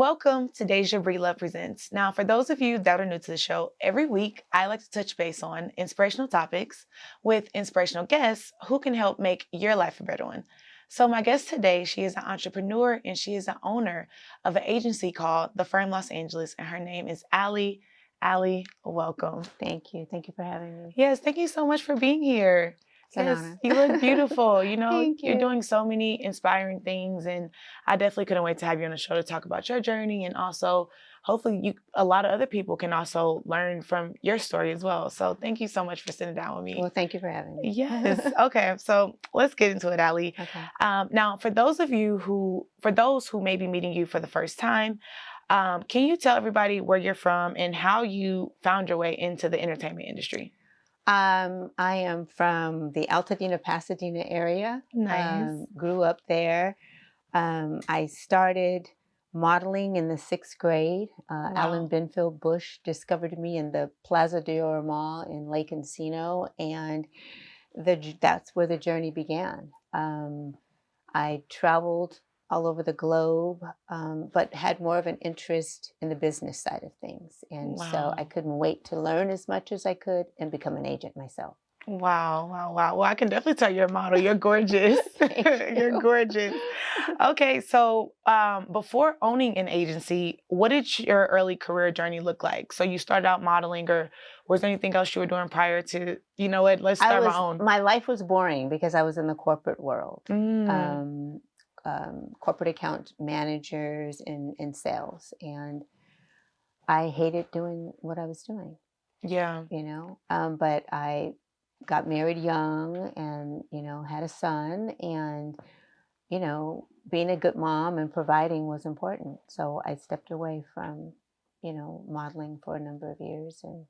Welcome to Daisha Breedlove Presents. Now, for those of you that are new to the show, every week I like to touch base on inspirational topics with inspirational guests who can help make your life a better one. So my guest today, she is an entrepreneur and she is the owner of an agency called The Firm Los Angeles, and her name is Alli. Alli, welcome. Thank you. Thank you for having me. Yes, thank you so much for being here. It's an Yes, honor. you look beautiful. Thank You're you. doing so many inspiring things, and I definitely couldn't wait to have you on the show to talk about your journey, and also hopefully a lot of other people can also learn from your story as well. So thank you so much for sitting down with me. Well, thank you for having me. Yes. Okay. So let's get into it, Alli. Okay. Now, for those who may be meeting you for the first time, can you tell everybody where you're from and how you found your way into the entertainment industry? I am from the Altadena, Pasadena area. Nice. Grew up there. I started modeling in the 6th grade. Wow. Alan Benfield Bush discovered me in the Plaza de Oro Mall in Lake Encino, and that's where the journey began. I traveled all over the globe, but had more of an interest in the business side of things. And so I Wow. couldn't wait to learn as much as I could and become an agent myself. Wow. Wow. Wow. Well, I can definitely tell you're a model. You're gorgeous. Thank You're you. gorgeous. Okay. So, before owning an agency, what did your early career journey look like? So you started out modeling, or was there anything else you were doing prior to, you know what, let's start my own? My life was boring because I was in the corporate world. Mm, Corporate account managers in sales. And I hated doing what I was doing, yeah. but I got married young and, had a son, and, being a good mom and providing was important. So I stepped away from, modeling for a number of years, and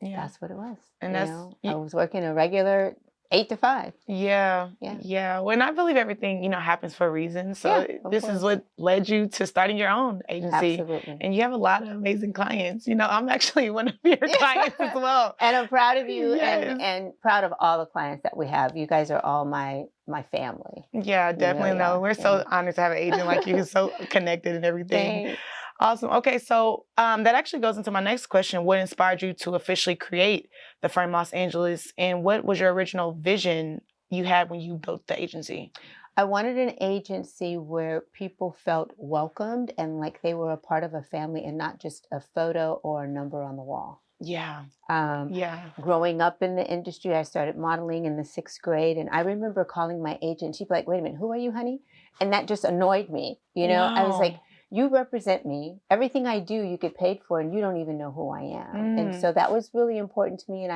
Yeah. that's what it was. And that's, I was working a regular 8 to 5. yeah, Yeah. yeah. Well, and I believe everything, happens for a reason. So Yeah, of this is course. what led you to starting your own agency. Absolutely. And you have a lot of amazing clients. I'm actually one of your clients as well. And I'm proud of you, Yes. and proud of all the clients that we have. You guys are all my family. Yeah, You definitely. really No, are. we're so honored to have an agent like you who's so connected and everything. Thanks. Awesome. Okay, so that actually goes into my next question. What inspired you to officially create the firm Los Angeles, and what was your original vision you had when you built the agency? I wanted an agency where people felt welcomed and like they were a part of a family and not just a photo or a number on the wall. Yeah. Um, Yeah. Growing up in the industry, I started modeling in the 6th grade, and I remember calling my agent. She'd be like, "Wait a minute, who are you, honey?" And that just annoyed me. I was like, Wow. "You represent me. Everything I do, you get paid for, and you don't even know who I am." And Mm, so that was really important to me, and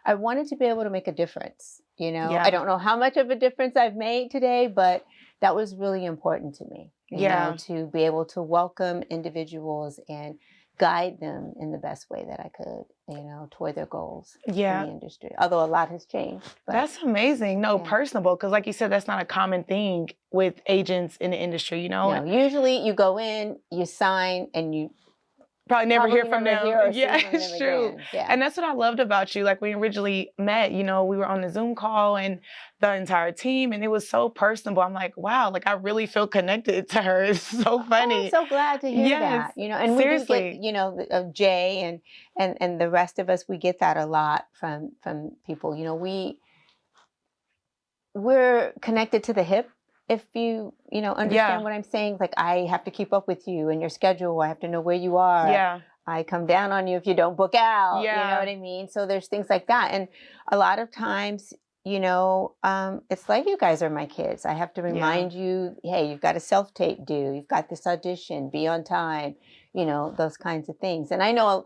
I wanted to be able to make a difference. I yeah. don't know how much of a difference I've made today, but that was really important to me. Yeah. To be able to welcome individuals and guide them in the best way that I could, toward their goals in the Yeah. industry. Although a lot has changed, but That's amazing. No, yeah. personable, because like you said, that's not a common thing with agents in the industry, No, usually you go in, you sign, and you Probably never hear probably from never them. hear or see Yeah, from them it's true. again. Yeah. And that's what I loved about you. Like, we originally met, we were on the Zoom call and the entire team, and it was so personable. I'm like, wow, like I really feel connected to her. It's so Oh, I'm funny. so glad to hear Yes, that. And we do get, seriously. Jay and the rest of us, we get that a lot from people. We're connected to the hip. If understand Yeah, what I'm saying, like I have to keep up with you and your schedule. I have to know where you are. yeah, I come down on you if you don't book out. You know yeah, what I mean? So there's things like that. And a lot of times, it's like you guys are my kids. I have to yeah, remind you, hey, you've got a self-tape due. You've got this audition, be on time, those kinds of things. And I know,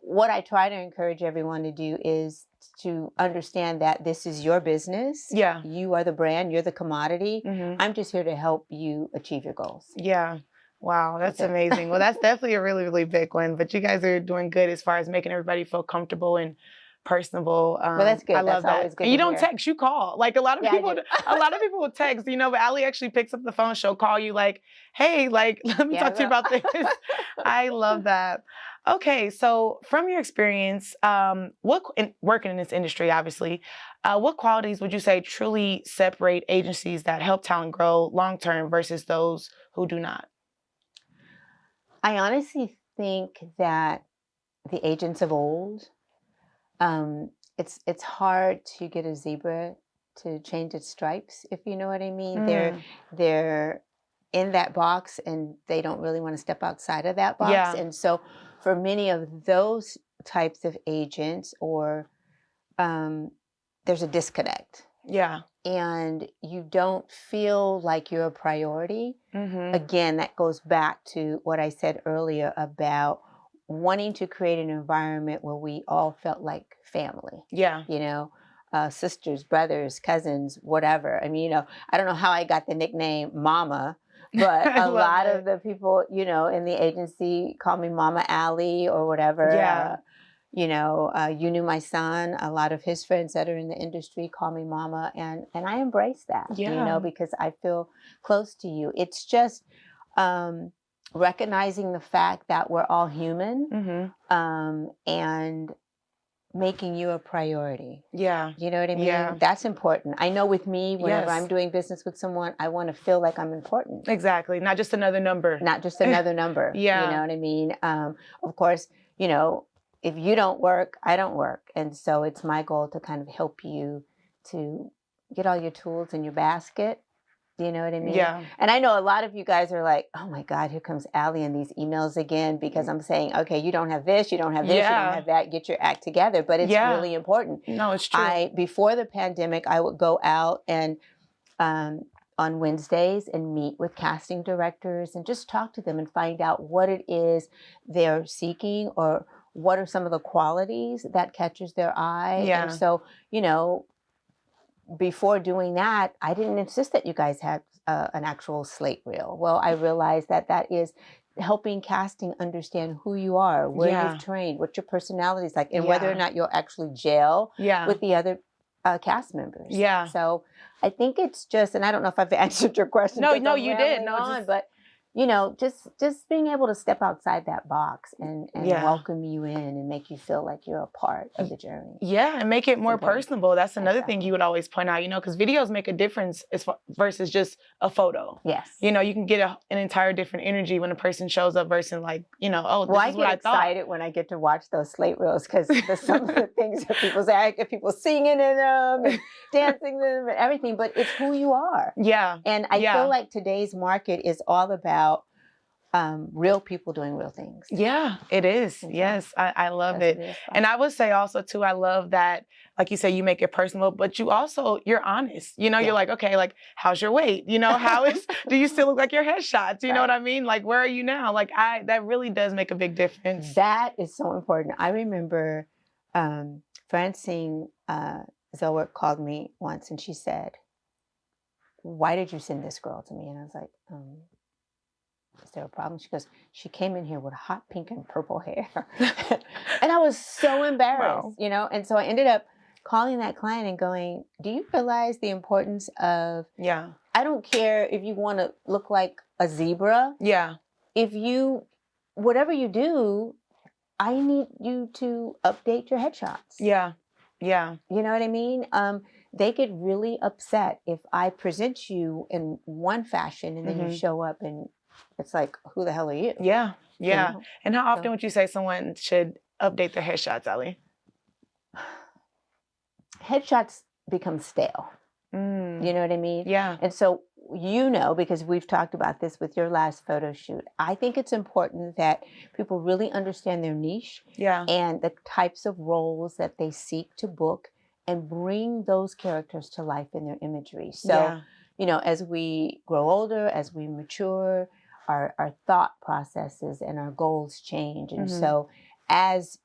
what I try to encourage everyone to do is to understand that this is your business. yeah. You are the brand, you're the commodity. Hmm. I'm just here to help you achieve your goals. Yeah. Wow, that's That's amazing. Well, it. that's definitely a really, really big one. But you guys are doing good as far as making everybody feel comfortable and personable. Well, that's I good. love That's that. always good And to you don't hear. text, you call. Like a lot of Yeah, I people, do. a lot of people will text, but Alli actually picks up the phone. She'll call you like, "Hey, like, let me Yeah, talk to you about this." I love that. Okay, so from your experience, working in this industry, obviously, what qualities would you say truly separate agencies that help talent grow long term versus those who do not? I honestly think that the agents of old, it's hard to get a zebra to change its stripes, if you know what I mean. Mm, They're in that box and they don't really want to step outside of that box. yeah, And so for many of those types of agents, or um, there's a disconnect yeah. and you don't feel like you're a priority. Mm-hmm. Again, that goes back to what I said earlier about wanting to create an environment where we all felt like family, Yeah. you know, sisters, brothers, cousins, whatever. I mean, I don't know how I got the nickname Mama, but I a love lot of it. the people, in the agency call me Mama Alli or whatever. Yeah. You knew my son. A lot of his friends that are in the industry call me Mama, and I embrace that, Yeah. because I feel close to you. It's just um, recognizing the fact that we're all human, Mm-hmm. and making you a priority. Yeah. You know what I mean? Yeah. That's important. I know with me, whenever I'm Yes. doing business with someone, I want to feel like I'm important, Exactly. Not just another number. not just another number. You know Yeah. what I mean? Of course, if you don't work, I don't work. And so it's my goal to kind of help you to get all your tools in your basket. Do you know what I mean? Yeah. And I know a lot of you guys are like, oh my God, here comes Allie and these emails again, because I'm saying, okay, you don't have this, you don't have this, you don't Yeah. have that, get your act together. But it's Yeah. really important. No, it's true. Before the pandemic, I would go out and um, on Wednesdays and meet with casting directors and just talk to them and find out what it is they're seeking, or what are some of the qualities that catches their eye. And Yeah. so, before doing that, I didn't insist that you guys had an actual slate reel. Well, I realized that that is helping casting understand who you are, where you've Yeah. trained, what your personality is like, and whether or Yeah. not you'll actually gel Yeah. with the other cast members. Yeah. So I think it's just, and I don't know if I've answered your question No, because no, I'm you did. rambling No, on, just but just being able to step outside that box and yeah. welcome you in and make you feel like you're a part of the journey. Yeah, and make it It's more important. personable. That's another thing Exactly. you would always point out, because videos make a difference versus just a photo. Yes. You can get an entire different energy when a person shows up versus like, oh, Well, this I is what get I thought. excited when I get to watch those slate reels, because some of the things that people say, I get people singing in them and dancing in them and everything, but it's who you are. Yeah. And I Yeah. feel like today's market is all about real people doing real things. Yeah, it is. And so Yes, I love that's it. what it is. And I would say also too, I love that, like you say, you make it personal, but you're honest. You're Yeah. like, okay, like, how's your weight? Do you still look like your headshots? You know what I mean? Like, where are you now? Like, that really does make a big difference. That is so important. I remember Francine Zellweger called me once and she said, why did you send this girl to me? And I was like, is there a problem? She goes, she came in here with hot pink and purple hair. And I was so embarrassed, Wow. And so I ended up calling that client and going, do you realize the importance of, Yeah. I don't care if you want to look like a zebra. Yeah. Whatever you do, I need you to update your headshots. Yeah. Yeah. You know what I mean? They get really upset if I present you in one fashion and then you show up and it's like, who the hell are you? Yeah. Yeah. You know? And how often would you say someone should update their headshots, Alli? Headshots become stale. You know what I mean? Yeah. And so, because we've talked about this with your last photo shoot, I think it's important that people really understand their niche and the types of roles that they seek to book and bring those characters to life in their imagery. So, as we grow older, as we mature, our thought processes and our goals change. And so as,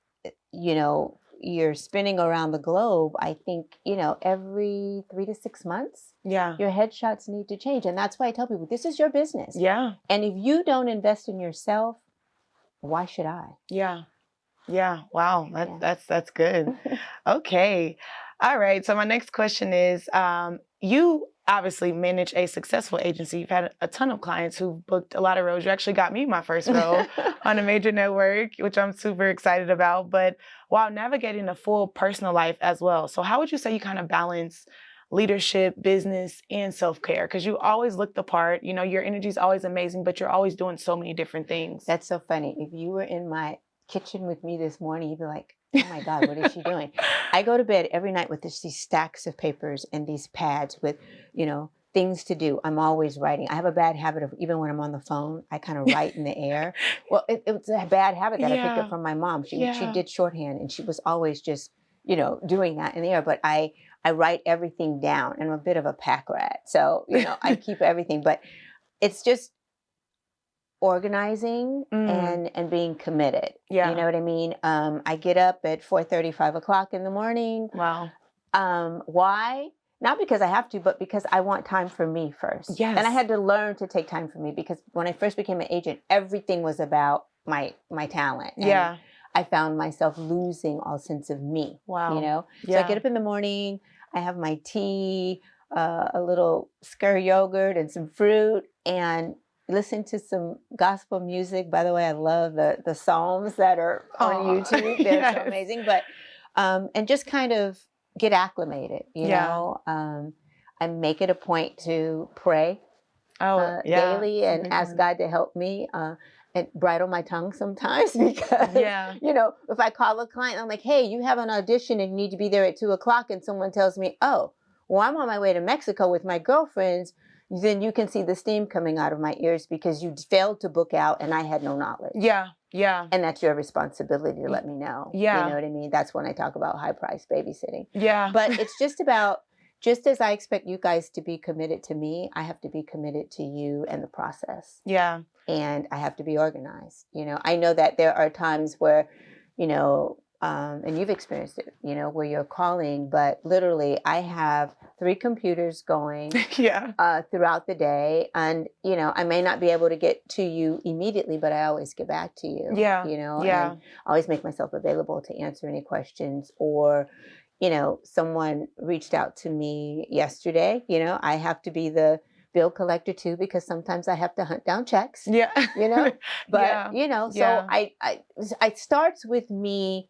you're spinning around the globe, I think, every 3 to 6 months, your headshots need to change. And that's why I tell people, this is your business. Yeah. And if you don't invest in yourself, why should I? Yeah. Yeah. Wow. That's good. Okay. All right. So my next question is, you obviously manage a successful agency. You've had a ton of clients who've booked a lot of roles. You actually got me my first role on a major network, which I'm super excited about, but while navigating a full personal life as well. So how would you say you kind of balance leadership, business, and self-care? Because you always look the part. You know, your energy is always amazing, but you're always doing so many different things. That's so funny. If you were in my kitchen with me this morning, you'd be like, oh my God, what is she doing? I go to bed every night with these stacks of papers and these pads with, things to do. I'm always writing. I have a bad habit of, even when I'm on the phone, I kind of write in the air. Well, it's a bad habit that I picked up from my mom. She did shorthand, and she was always just, doing that in the air. But I write everything down, and I'm a bit of a pack rat. So, I keep everything, but it's just organizing and being committed. Yeah. You know what I mean? I get up at 4:30, 5 o'clock in the morning. Wow. Why? Not because I have to, but because I want time for me first. Yes. And I had to learn to take time for me, because when I first became an agent, everything was about my talent. And I found myself losing all sense of me. Wow. So I get up in the morning, I have my tea, a little skyr yogurt and some fruit, and listen to some gospel music. By the way, I love the Psalms that are on YouTube. They're so amazing. But and just kind of get acclimated, I make it a point to pray daily and ask God to help me and bridle my tongue sometimes, because, if I call a client, I'm like, hey, you have an audition and you need to be there at 2 o'clock, and someone tells me, oh, well, I'm on my way to Mexico with my girlfriends, then you can see the steam coming out of my ears because you failed to book out and I had no knowledge. Yeah. And that's your responsibility to let me know. Yeah. You know what I mean? That's when I talk about high price babysitting. Yeah. But it's just about, just as I expect you guys to be committed to me, I have to be committed to you and the process. Yeah. And I have to be organized. I know that there are times where, and you've experienced it, where you're calling, but literally I have 3 computers going throughout the day. And, I may not be able to get to you immediately, but I always get back to you. And I always make myself available to answer any questions. Or, someone reached out to me yesterday, I have to be the bill collector too, because sometimes I have to hunt down checks. But so I starts with me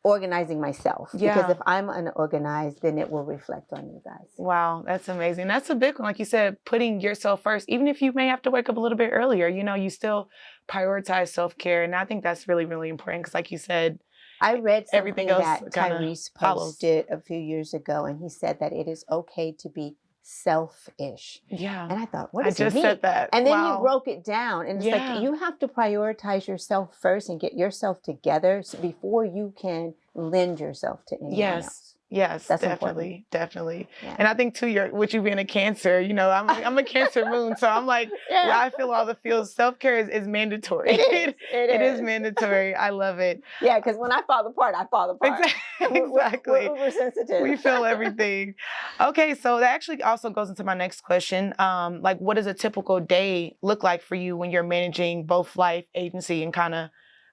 organizing myself, because if I'm unorganized, then it will reflect on you guys. Wow, that's amazing. That's a big one. Like you said, putting yourself first, even if you may have to wake up a little bit earlier, you still prioritize self-care. And I think that's really, really important, because like you said, I read something everything else that Tyrese posted a few years ago, and he said that it is okay to be selfish. Yeah. And I thought, what does it mean? I just said that. And then he broke it down, and it's like, you have to prioritize yourself first and get yourself together before you can lend yourself to anyone else. Yes, that's definitely, important. definitely. Yeah. And I think too, with you being a Cancer, I'm a Cancer moon, so I'm like, I feel all the feels. Self-care is mandatory. It is mandatory. I love it. Yeah, because when I fall apart, I fall apart. Exactly. We're sensitive. We feel everything. Okay, so that actually also goes into my next question. Like, what does a typical day look like for you when you're managing both life, agency, and kind of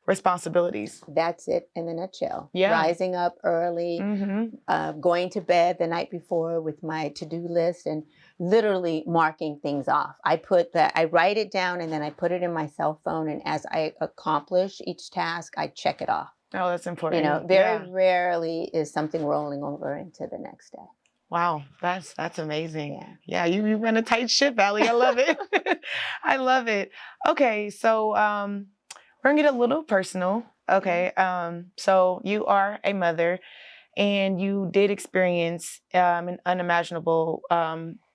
responsibilities? That's it in a nutshell. Yeah. Rising up early, going to bed the night before with my to-do list, and literally marking things off. I write it down, and then I put it in my cell phone, and as I accomplish each task, I check it off. Oh, that's important. Very rarely is something rolling over into the next day. Wow, that's amazing. Yeah, you run a tight ship, Alli. I love it. I love it. Okay, so we're gonna get a little personal. Okay, so you are a mother, and you did experience an unimaginable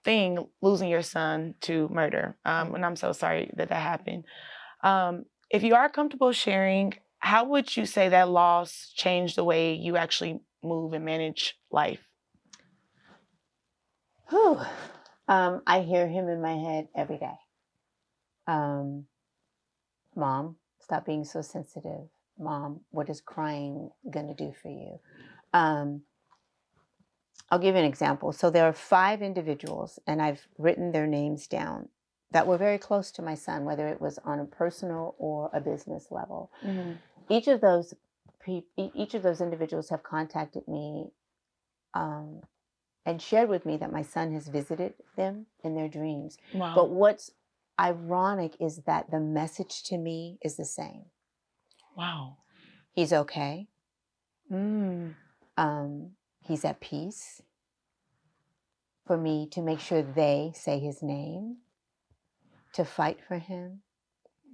thing, losing your son to murder. And I'm so sorry that happened. If you are comfortable sharing, how would you say that loss changed the way you actually move and manage life? Whew. I hear him in my head every day. Mom, stop being so sensitive. Mom, what is crying going to do for you? I'll give you an example. So there are 5 individuals, and I've written their names down, that were very close to my son, whether it was on a personal or a business level. Mm-hmm. Each of those individuals have contacted me and shared with me that my son has visited them in their dreams. Wow. But what's ironic is that the message to me is the same. Wow. He's okay. He's at peace. for me to make sure they say his name, to fight for him,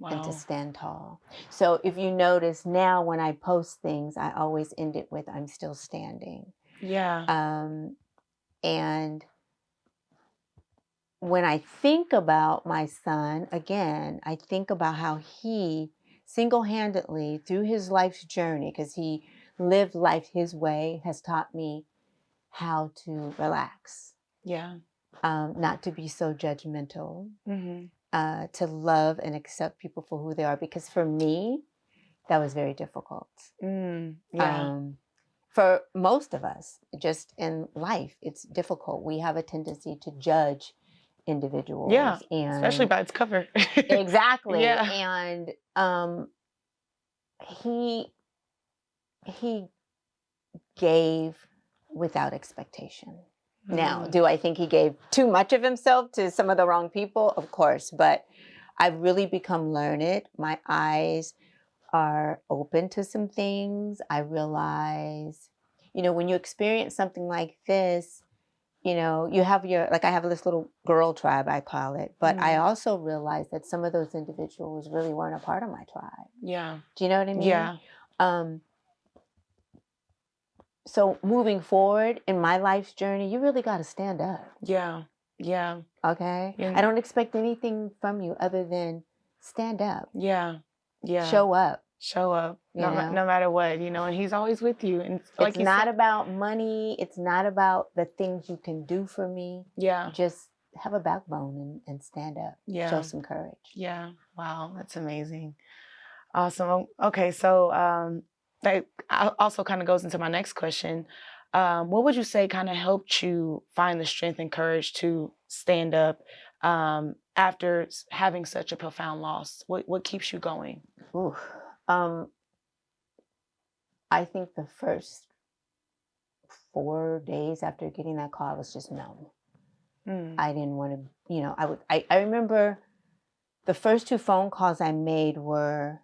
and to Wow. stand tall. So if you notice now when I post things, I always end it with "I'm still standing." Yeah. And when I think about my son, again, I think about how he single-handedly through his life's journey, because he lived life his way, has taught me how to relax, Yeah. not to be so judgmental, Mm-hmm. to love and accept people for who they are. Because for me, that was very difficult. Yeah. For most of us, just in life, it's difficult. We have a tendency to judge Yeah. individuals, Especially and by its cover. exactly. Yeah. And he he gave without expectation. Now, Mm. do I think he gave too much of himself to some of the wrong people? Of course, but I've really become learned. My eyes are open to some things. I realize, when you experience something like this, you have like I have this little girl tribe, I call it, but I Mm. also realize that some of those individuals really weren't a part of my tribe. Yeah. Do you know what I mean? Yeah. Um, so moving forward in my life's journey, you really got to stand up. Yeah. Yeah. Okay. I Yeah. don't expect anything from you other than stand up, Yeah. Yeah. show up, Show up. you know? No matter what, and he's always with you. And It's like you said, not about money. It's not about the things you can do for me. yeah. Just have a backbone and stand up. Show Yeah. some courage. Yeah. Wow. That's amazing. Awesome. Okay. So that also kind of goes into my next question. What would you say kind of helped you find the strength and courage to stand up after having such a profound loss? What keeps you going? Ooh. I think the first 4 days after getting that call, I was just numb. Mm. I didn't want to, I remember the first two phone calls I made were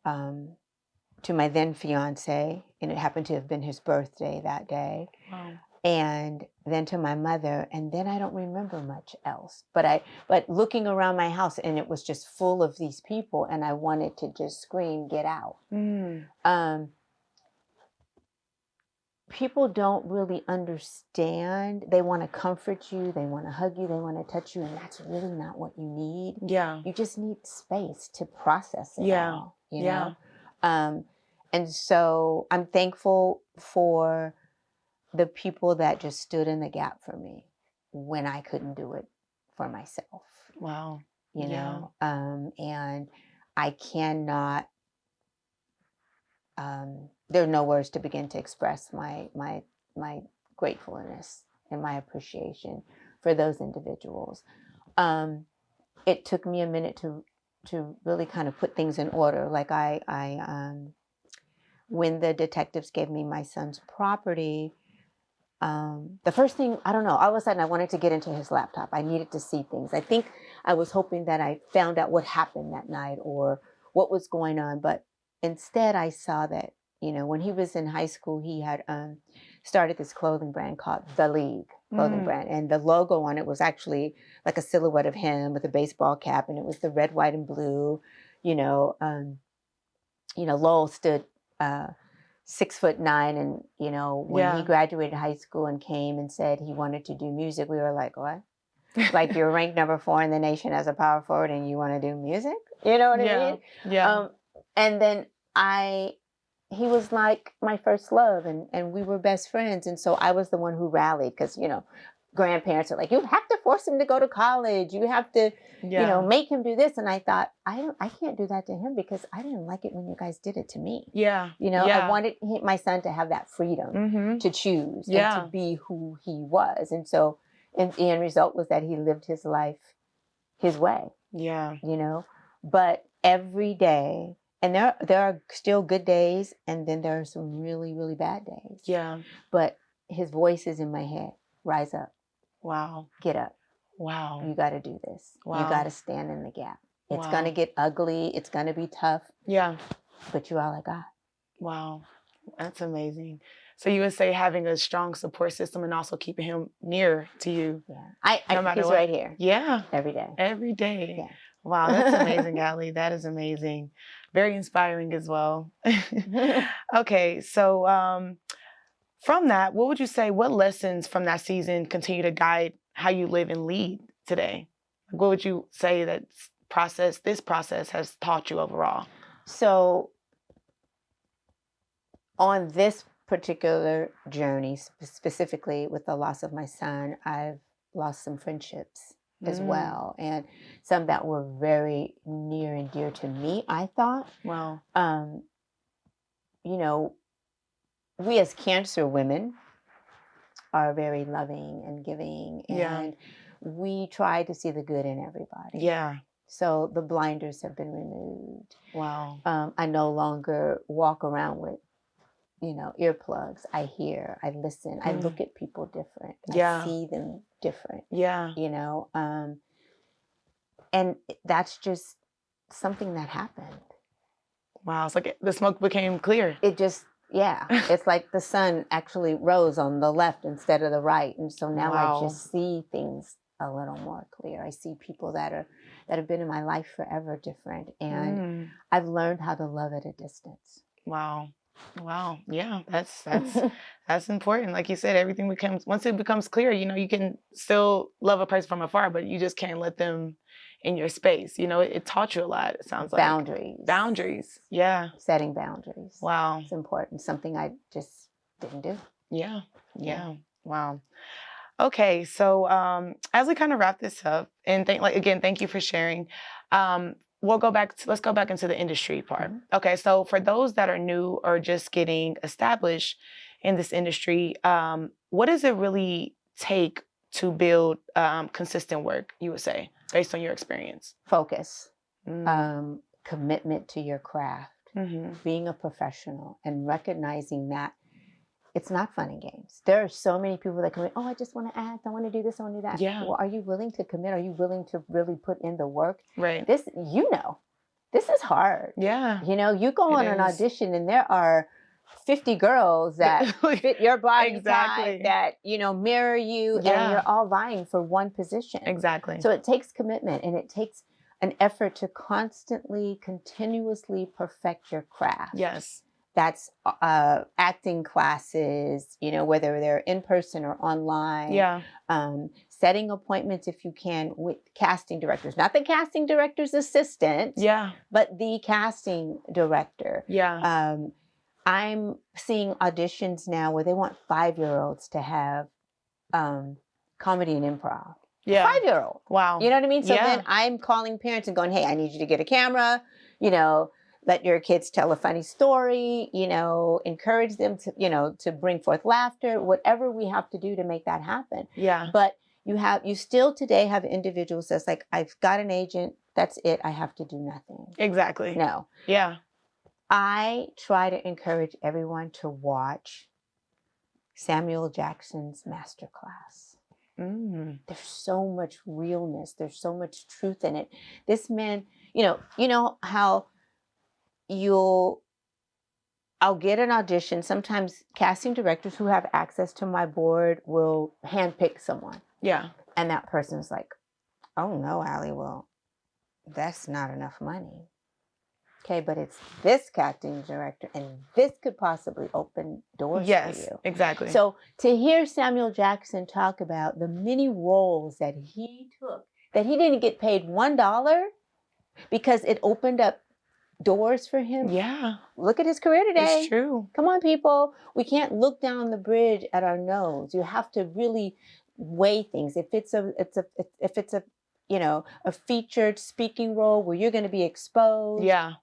to my then fiance, and it happened to have been his birthday that day. Wow. And then to my mother, and then I don't remember much else. But looking around my house, and it was just full of these people, and I wanted to just scream, "Get out!" Mm. People don't really understand. They want to comfort you, they want to hug you, they want to touch you, and that's really not what you need. Yeah. You just need space to process it Yeah. all, Yeah. And so I'm thankful for the people that just stood in the gap for me when I couldn't do it for myself, Wow. and I cannot, there are no words to begin to express my gratefulness and my appreciation for those individuals. It took me a minute to really kind of put things in order. Like when the detectives gave me my son's property, the first thing, I don't know, all of a sudden I wanted to get into his laptop. I needed to see things. I think I was hoping that I found out what happened that night or what was going on. But instead I saw that, when he was in high school, he had started this clothing brand called The League clothing brand. And the logo on it was actually like a silhouette of him with a baseball cap. And it was the red, white, and blue. Lowell stood 6'9", and when he Yeah. graduated high school and came and said he wanted to do music, we were like, "What? Like you're ranked number 4 in the nation as a power forward, and you want to do music? You know what I Yeah. mean?" Yeah. And then he was like my first love, and we were best friends, and so I was the one who rallied because grandparents are like, "You have to force him to go to college. You have to, Yeah. make him do this." And I thought, I can't do that to him because I didn't like it when you guys did it to me. Yeah. I Yeah. wanted my son to have that freedom to choose and Yeah. to be who he was. And so, and the end result was that he lived his life his way, Yeah. but every day, and there are still good days, and then there are some really, really bad days. Yeah. But his voice is in my head. Rise up. Wow. Get up. Wow. You got to do this. You Wow. got to stand in the gap. It's Wow. going to get ugly. It's going to be tough. Yeah. But you're all I got. Wow. That's amazing. So you would say having a strong support system and also keeping him near to you. Yeah. No matter He's what. right here. Yeah. Every day. Every day. Yeah. Wow, that's amazing, Alli. That is amazing. Very inspiring as well. Okay, so from that, what would you say, what lessons from that season continue to guide how you live and lead today? What would you say that this process has taught you overall? So on this particular journey, specifically with the loss of my son, I've lost some friendships as well, and some that were very near and dear to me, I thought. Wow. You know, we as cancer women are very loving and giving, and we try to see the good in everybody. Yeah. So the blinders have been removed. Wow. I no longer walk around with, earplugs. I hear, I listen, I look at people different. I see them different. Yeah. And that's just something that happened. Wow. It's like the smoke became clear. It just, it's like the sun actually rose on the left instead of the right. And so now I just see things a little more clear. I see people that have been in my life forever different. And I've learned how to love at a distance. Wow. Yeah, that's important. Like you said, once it becomes clear, you can still love a person from afar, but you just can't let them in your space. It taught you a lot, it sounds like. Boundaries. Yeah. Setting boundaries. Wow. It's important. Something I just didn't do. Yeah. Wow. Okay, so as we kind of wrap this up, and thank you for sharing. Let's go back into the industry part. Okay, so for those that are new or just getting established in this industry, what does it really take to build consistent work, you would say, based on your experience? Focus, commitment to your craft, being a professional, and recognizing that it's not fun and games. There are so many people that come in, I just want to act, I want to do this, I want to do that. Yeah. Well, are you willing to commit? Are you willing to really put in the work? Right. This is hard. Yeah. You go on an audition and there are 50 girls that fit your body type, that, mirror you, and you're all vying for one position. Exactly. So it takes commitment, and it takes an effort to continuously perfect your craft. Yes. That's acting classes, whether they're in person or online. Yeah. Setting appointments if you can with casting directors, not the casting director's assistant. Yeah. But the casting director. Yeah. I'm seeing auditions now where they want 5-year-olds to have comedy and improv. Yeah. 5-year-old. Wow. You know what I mean? So then I'm calling parents and going, hey, I need you to get a camera, let your kids tell a funny story, encourage them to bring forth laughter, whatever we have to do to make that happen. Yeah. But you still today have individuals that's like, I've got an agent, that's it, I have to do nothing. Exactly. No. Yeah. I try to encourage everyone to watch Samuel Jackson's masterclass. There's so much realness. There's so much truth in it. This man, how I'll get an audition. Sometimes casting directors who have access to my board will handpick someone. Yeah. And that person's like, oh no, Alli, well, that's not enough money. Okay, but it's this casting director, and this could possibly open doors for you. Yes, exactly. So to hear Samuel Jackson talk about the many roles that he took, that he didn't get paid $1 because it opened up doors for him. Yeah. Look at his career today. It's true. Come on, people. We can't look down the bridge at our nose. You have to really weigh things. If it's a featured speaking role where you're going to be exposed. Yeah.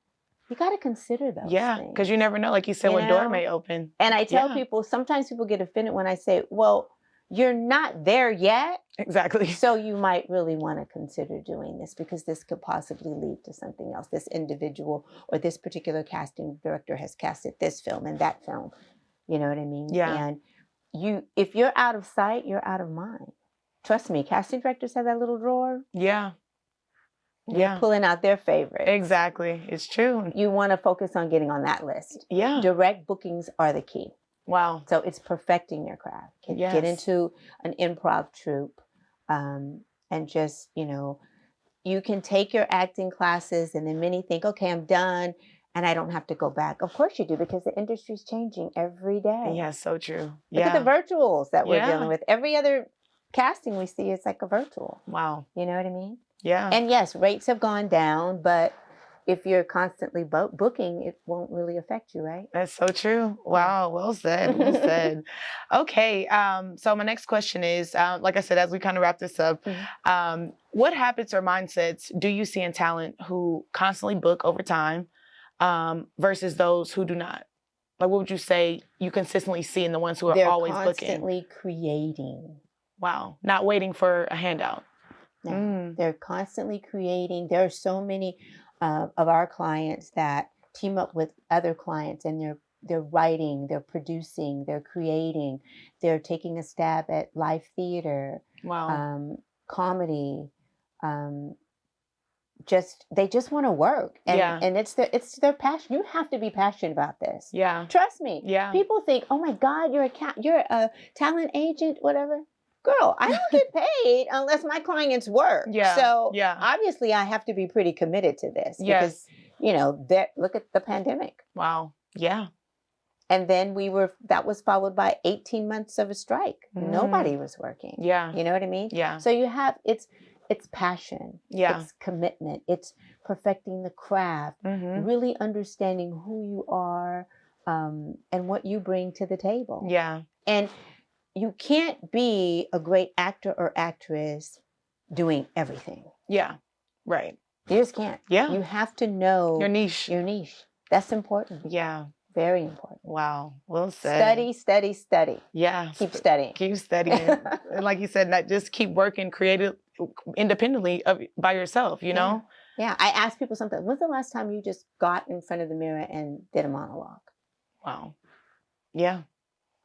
You got to consider those things. Because you never know, like you said, what door may open. And I tell people, sometimes people get offended when I say, well, you're not there yet. Exactly. So you might really want to consider doing this because this could possibly lead to something else. This individual or this particular casting director has casted this film and that film. You know what I mean? Yeah. And if you're out of sight, you're out of mind. Trust me, casting directors have that little drawer. Yeah. They're pulling out their favorites. Exactly. It's true. You want to focus on getting on that list. Yeah. Direct bookings are the key. Wow. So it's perfecting your craft. Get Yes. into an improv troupe, and just, you can take your acting classes, and then many think, okay, I'm done and I don't have to go back. Of course you do, because the industry's changing every day. Yeah, so true. Look at the Yeah. virtuals that we're dealing Yeah. with. Every other casting we see is like a virtual. Wow. You know what I mean? Yeah. And yes, rates have gone down, but if you're constantly booking, it won't really affect you, right? That's so true. Wow. Well said. Well said. Okay. So my next question is, like I said, as we kind of wrap this up, what habits or mindsets do you see in talent who constantly book over time, versus those who do not? Like, what would you say you consistently see in the ones who are They're always booking? constantly creating. Wow. Not waiting for a handout. No, they're constantly creating. There are so many of our clients that team up with other clients, and they're writing, they're producing, they're creating, they're taking a stab at live theater, Wow. comedy. Um, they just want to work, and Yeah. and it's their passion. You have to be passionate about this. Yeah. Trust me. Yeah. People think, oh my God, you're a talent agent, whatever. Girl, I don't get paid unless my clients work. Yeah. So Yeah. obviously I have to be pretty committed to this, Yes. because look at the pandemic. Wow. Yeah. And then that was followed by 18 months of a strike. Nobody was working. Yeah. You know what I mean? Yeah. So it's passion. Yeah. It's commitment. It's perfecting the craft, really understanding who you are, and what you bring to the table. Yeah. And you can't be a great actor or actress doing everything. Yeah. Right. You just can't. Yeah. You have to know Your niche. Your niche. That's important. Yeah. Very important. Wow. Well said. Study. Yeah. Keep studying. Keep studying. And like you said, not just keep working creative independently by yourself, you know? Yeah. I ask people something. When's the last time you just got in front of the mirror and did a monologue? Wow. Yeah.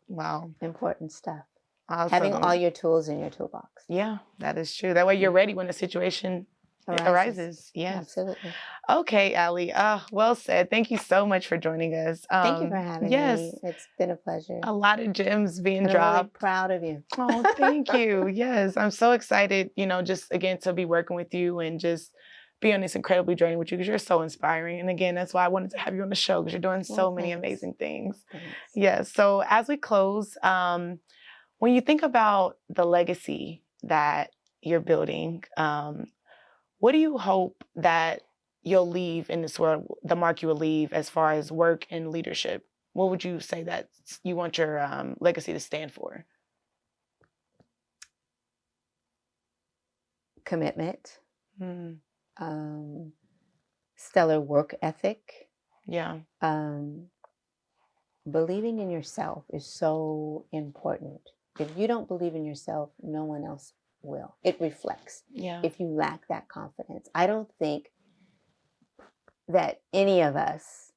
Wow. Important stuff. Awesome. Having all your tools in your toolbox. Yeah, that is true. That way you're ready when the situation arises. Yes. Absolutely. Okay, Alli. Well said. Thank you so much for joining us. Thank you for having me. It's been a pleasure. A lot of gems being I'm dropped. really proud of you. Oh, thank you. Yes, I'm so excited, just again to be working with you and just be on this incredible journey with you, because you're so inspiring. And again, that's why I wanted to have you on the show, because you're doing so many amazing things. Thanks. Yes. So as we close, when you think about the legacy that you're building, what do you hope that you'll leave in this world, the mark you will leave as far as work and leadership? What would you say that you want your legacy to stand for? Commitment. Stellar work ethic. Yeah. Believing in yourself is so important. If you don't believe in yourself, no one else will. It reflects. Yeah. If you lack that confidence. I don't think that any of us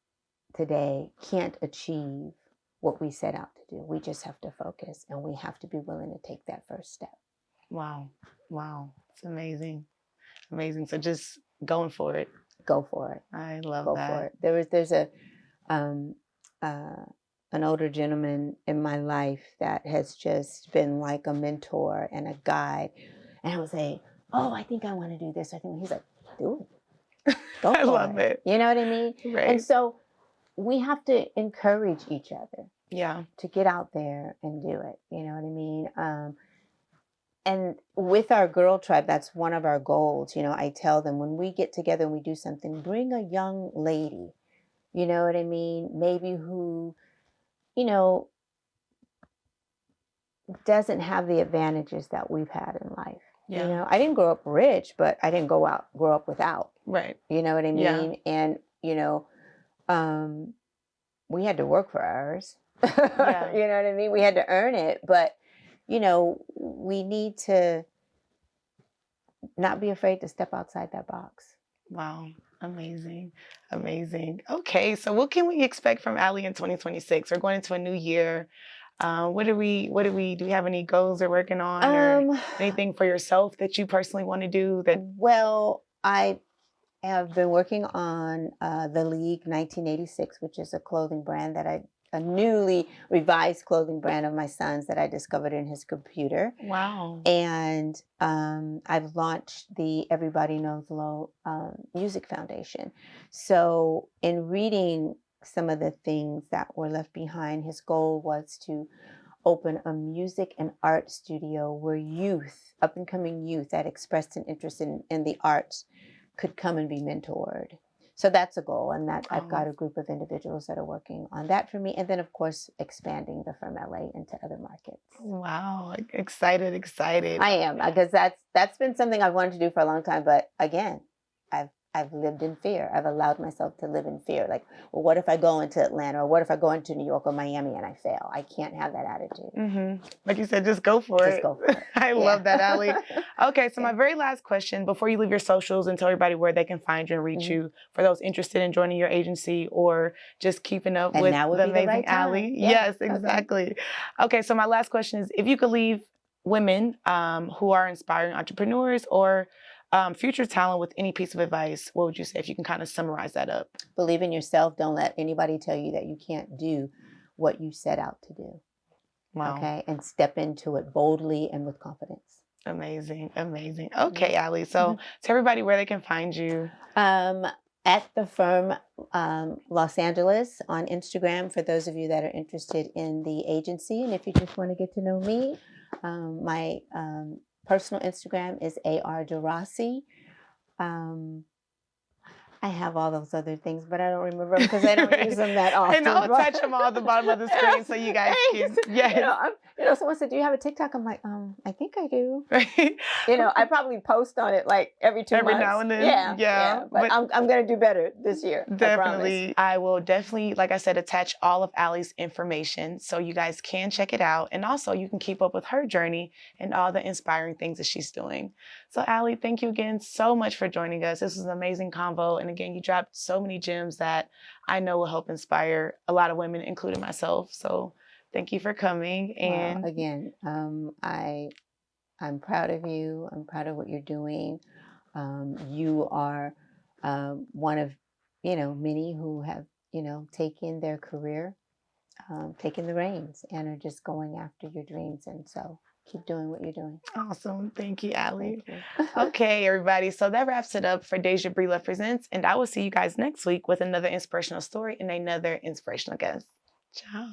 today can't achieve what we set out to do. We just have to focus, and we have to be willing to take that first step. Wow. Wow. It's amazing. Amazing. So just going for it. Go for it. I love Go that. for it. There's an older gentleman in my life that has just been like a mentor and a guide. And I would say, oh, I think I want to do this. He's like, do it. Go for I love it. You know what I mean? Right. And so we have to encourage each other. Yeah. To get out there and do it. You know what I mean? And with our girl tribe, that's one of our goals. I tell them, when we get together and we do something, bring a young lady, you know what I mean? Maybe who, doesn't have the advantages that we've had in life. Yeah. I didn't grow up rich, but I didn't grow up without. Right. You know what I mean? Yeah. And, we had to work for ours. Yeah. You know what I mean? We had to earn it, but we need to not be afraid to step outside that box. Wow. Amazing. Amazing. Okay. So what can we expect from Alli in 2026? We're going into a new year. Do we have any goals we're working on, or anything for yourself that you personally want to do? Well, I have been working on the League 1986, which is a clothing brand that I a newly revised clothing brand of my son's that I discovered in his computer. Wow. And I've launched the Everybody Knows Low Music Foundation. So, in reading some of the things that were left behind, his goal was to open a music and art studio where youth, up and coming youth that expressed an interest in the arts, could come and be mentored. So that's a goal, and that I've got Oh, a group of individuals that are working on that for me, and then of course expanding the Firm LA into other markets. wow. Excited, excited. I am, because that's been something I've wanted to do for a long time, but again, I've lived in fear. I've allowed myself to live in fear. Like, well, what if I go into Atlanta, or what if I go into New York or Miami and I fail? I can't have that attitude. Like you said, just go for Just it. go for it. I Yeah. love that, Alli. Okay, so my Okay. very last question before you leave your socials and tell everybody where they can find you and reach Mhm. you, for those interested in joining your agency or just keeping up And with now would the be the amazing right time. Alli. Yeah. Yes, Okay. exactly. Okay, so my last question is, if you could leave women who are inspiring entrepreneurs or future talent with any piece of advice, what would you say if you can kind of summarize that up? Believe in yourself. Don't let anybody tell you that you can't do what you set out to do. Wow. Okay. And step into it boldly and with confidence. Amazing, amazing. Mhm. Okay, Alli. So to everybody where they can find you. At the Firm Los Angeles on Instagram for those of you that are interested in the agency. And if you just want to get to know me, my personal Instagram is AR DeRossi. Um, I have all those other things, but I don't remember them because I don't use them that often. And I'll touch them all at the bottom of the screen so you guys can. Yes. Someone said, "Do you have a TikTok?" I'm like, I think I do. I probably post on it like every 2 Every months. now and then. Yeah, Yeah. But I'm gonna do better this year. I promise. Definitely. I will definitely, like I said, attach all of Alli's information so you guys can check it out. And also you can keep up with her journey and all the inspiring things that she's doing. So Alli, thank you again so much for joining us. This was an amazing convo. And again, you dropped so many gems that I know will help inspire a lot of women, including myself. So thank you for coming. And Well, again, I'm proud of you. I'm proud of what you're doing. You are one of many who have taken their career, taken the reins, and are just going after your dreams. And so keep doing what you're doing. awesome. Thank you, Alli. Thank you. Okay, everybody. So that wraps it up for Daisha Breedlove Presents. And I will see you guys next week with another inspirational story and another inspirational guest. Ciao.